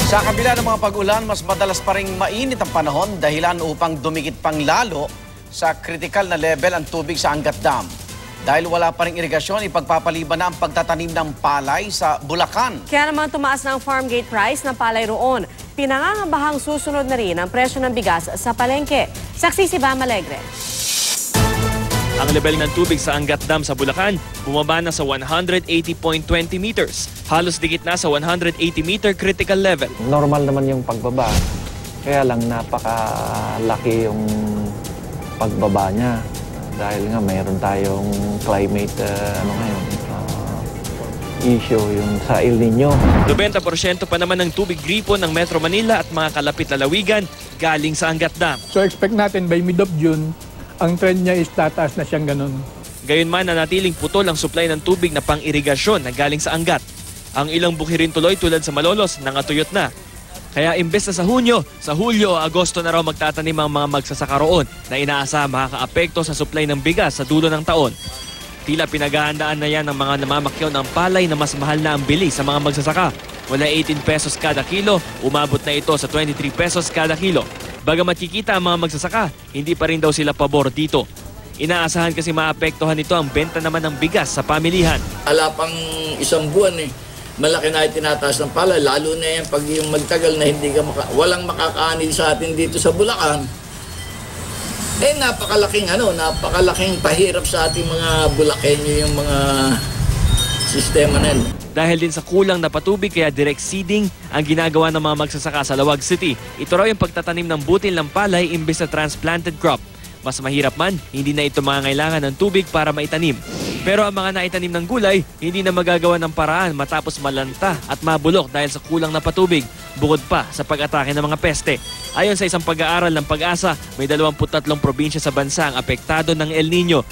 Sa kabila ng mga pag-ulan, mas madalas pa ring mainit ang panahon dahilan upang dumikit pang lalo sa critical na level ang tubig sa Angat Dam. Dahil wala pa ring irigasyon, ipagpapaliban na ang pagtatanim ng palay sa Bulacan. Kaya naman tumaas na ang farm gate price ng palay roon. Pinangangambahang susunod na rin ang presyo ng bigas sa palengke. Saksi si Bam Alegre. Ang level ng tubig sa Angat Dam sa Bulacan bumaba na sa 180.20 meters. Halos dikit na sa 180-meter critical level. Normal naman yung pagbaba. Kaya lang napakalaki yung pagbaba niya. Dahil nga mayroon tayong climate issue yung sa El Nino. 90% pa naman ng tubig gripo ng Metro Manila at mga kalapit lalawigan galing sa Angat Dam. So expect natin by mid of June, ang trend niya is tataas na siyang ganun. Gayunman nanatiling putol ang supply ng tubig na pang-irigasyon na galing sa Angat. Ang ilang bukirin tuloy tulad sa Malolos nangatuyot na. Kaya imbes na sa Hulyo o Agosto na raw magtatanim ang mga magsasaka roon na inaasahan makakaapekto sa supply ng bigas sa dulo ng taon. Tila pinaghahandaan na yan ng mga namamakyaw ng palay na mas mahal na ang bili sa mga magsasaka. Wala 18 pesos kada kilo, umabot na ito sa 23 pesos kada kilo. Bagamat kikita ang mga magsasaka, hindi pa rin daw sila pabor dito. Inaasahan kasi maapektuhan nito ang benta naman ng bigas sa pamilihan. Ala pang isang buwan malaki na itinataas ng palay, lalo na yan pag yung magtagal na hindi ka walang makakaanil sa atin dito sa Bulacan. Napakalaking pahirap sa ating mga Bulakenyo yung mga sistema na yun. Dahil din sa kulang na patubig kaya direct seeding ang ginagawa ng mga magsasaka sa Lawag City. Ito raw yung pagtatanim ng butil ng palay imbes na transplanted crop. Mas mahirap man, hindi na ito mangangailangan ng tubig para maitanim. Pero ang mga naitanim ng gulay, hindi na magagawa ng paraan matapos malanta at mabulok dahil sa kulang na patubig, bukod pa sa pag-atake ng mga peste. Ayon sa isang pag-aaral ng Pag-asa, may 23 probinsya sa bansa ang apektado ng El Nino.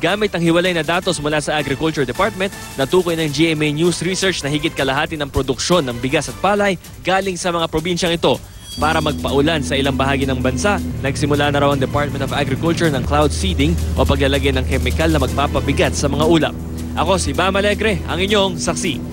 Gamit ang hiwalay na datos mula sa Agriculture Department, natukoy ng GMA News Research na higit kalahati ng produksyon ng bigas at palay galing sa mga probinsyang ito. Para magpaulan sa ilang bahagi ng bansa, nagsimula na raw ang Department of Agriculture ng cloud seeding o paglalagay ng kemikal na magpapabigat sa mga ulap. Ako si Bam Alegre, ang inyong saksi.